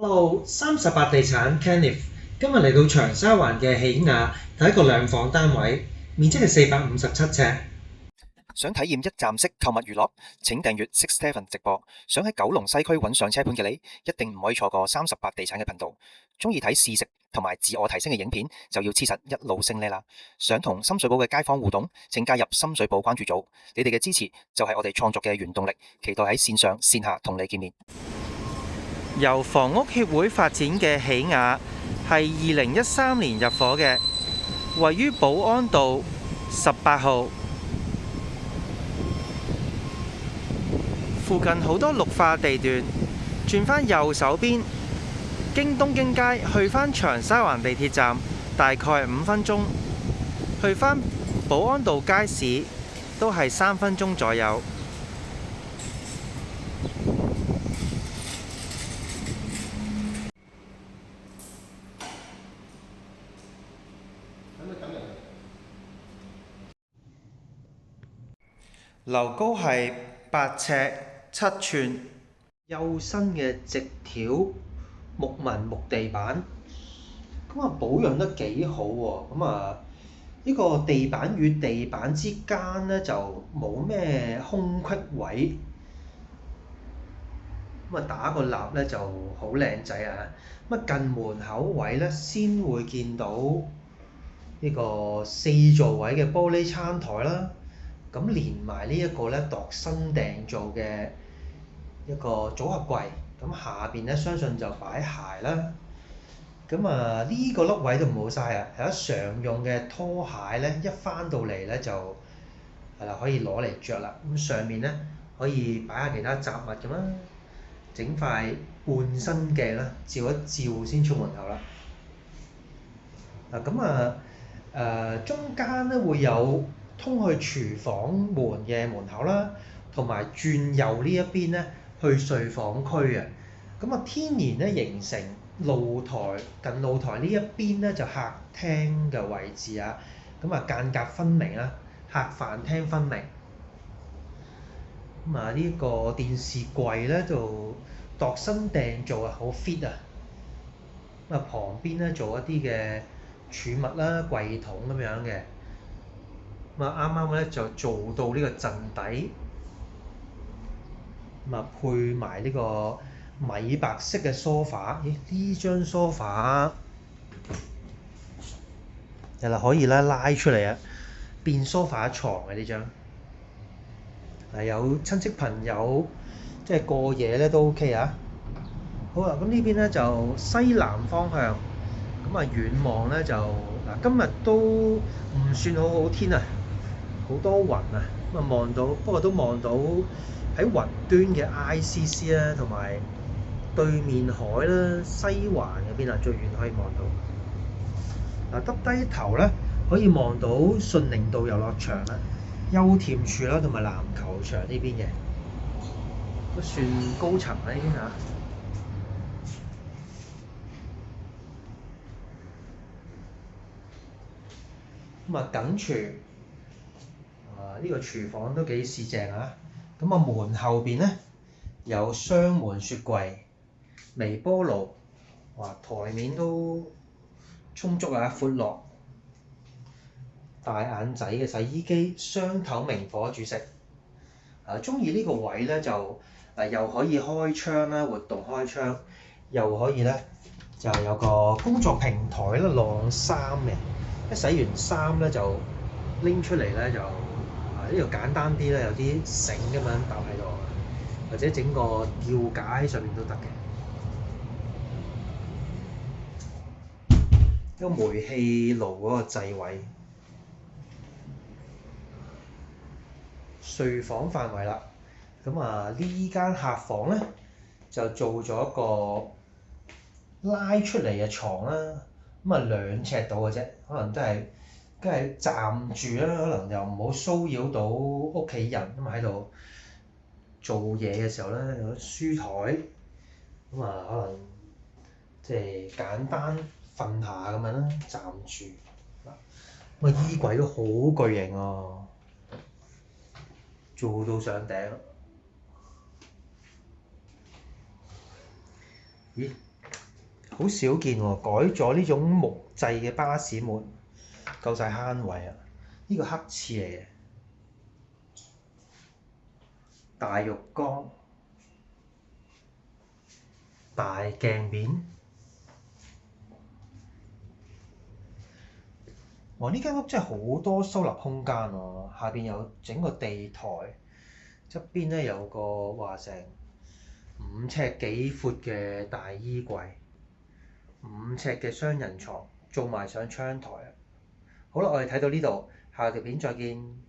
Hello，38地產 Kenneth，今日嚟到長沙灣嘅喜雅睇一個兩房單位，面積係457尺。想體驗一站式購物娛樂？請訂閱6-7直播。想喺九龍西區揾上車盤嘅你，一定唔可以錯過38地產嘅頻道。鍾意睇試食同埋自我提升嘅影片，就要黐實一路升呢啦。想同深水埗嘅街坊互動，請加入深水埗關注組。你哋嘅支持就係我哋創作嘅原動力。期待喺線上線下同你見面。由房屋協會發展嘅喜雅係2013年入伙嘅，位於寶安道18號，附近好多綠化地段。轉返右手邊，經東京街去返長沙灣地鐵站，大概5分鐘；去返寶安道街市都係3分鐘左右。樓高係8尺7寸，幼身嘅直條木紋木地板，保養得幾好喎。呢個地板與地板之間咧就冇咩空隙位，打個蠟咧就好靚仔啊！近門口位咧先會見到呢個4座位嘅玻璃餐台啦。咁連埋呢一個咧度身訂做嘅一個組合櫃，咁下邊咧相信就擺鞋啦。呢個粒位都唔好嘥啊！有一常用嘅拖鞋咧，一翻到嚟咧就係啦，可以攞嚟着啦。咁上面咧可以擺下其他雜物咁啦，整塊半身鏡啦，照一照先出門口啦。中間咧會有通去廚房門嘅門口啦，同埋轉右呢一邊咧去睡房區啊。天然咧形成露台，近露台呢一邊咧就客廳嘅位置啊。間隔分明啦，客飯廳分明。呢個電視櫃咧就度身訂做啊，好 fit 啊。旁邊咧做一啲嘅儲物啦、櫃桶咁樣嘅。啱啱咧就做到呢個陣底，配埋呢個米白色嘅梳化。呢張梳化可以拉出嚟啊，變梳化床嘅呢張。有親戚朋友即係過夜咧都 OK 啊。好啦，咁呢邊咧就西南方向，遠望咧就今日都唔算好好天啊，好多雲啊。不過都望到喺雲端嘅 ICC 啦，同埋對面海啦，西環嗰邊最遠可以望到。耷低頭咧可以望到順寧道遊樂場啦、優甜處啦，同埋籃球場呢邊嘅，都算高層啦呢邊啊。緊廚呢個廚房都幾四正啊。門後邊咧有雙門雪櫃、微波爐，台面都充足啊，闊落。大眼仔嘅洗衣機，雙頭明火煮食。中意呢個位咧就又可以開窗啦，活動開窗，又可以咧就有個工作平台啦，晾衫嘅。一洗完衫咧就拎出嚟咧就呢度簡單啲咧，有啲繩咁樣搭喺度，或者整個吊架喺上面都得嘅。一個煤氣爐嗰個掣位。睡房範圍啦，呢間客房咧就做咗一個拉出嚟嘅床啦。2尺到嘅啫，可能都係暫住啦，可能又唔好騷擾到屋企人，喺度做嘢嘅時候咧，有書台，可能即係簡單瞓下咁樣啦，暫住。衣櫃都好巨型喎，做到上頂。咦？好少見喎，改咗呢種木製嘅巴士門，夠晒慳位啊！呢個黑廁嚟嘅，大浴缸、大鏡面。哇！呢間屋真係好多收納空間喎，下邊有整個地台，側邊咧有個話成5尺幾闊嘅大衣櫃，5尺嘅雙人床，做埋上窗台啊！好啦，我哋睇到呢度，下條片再見。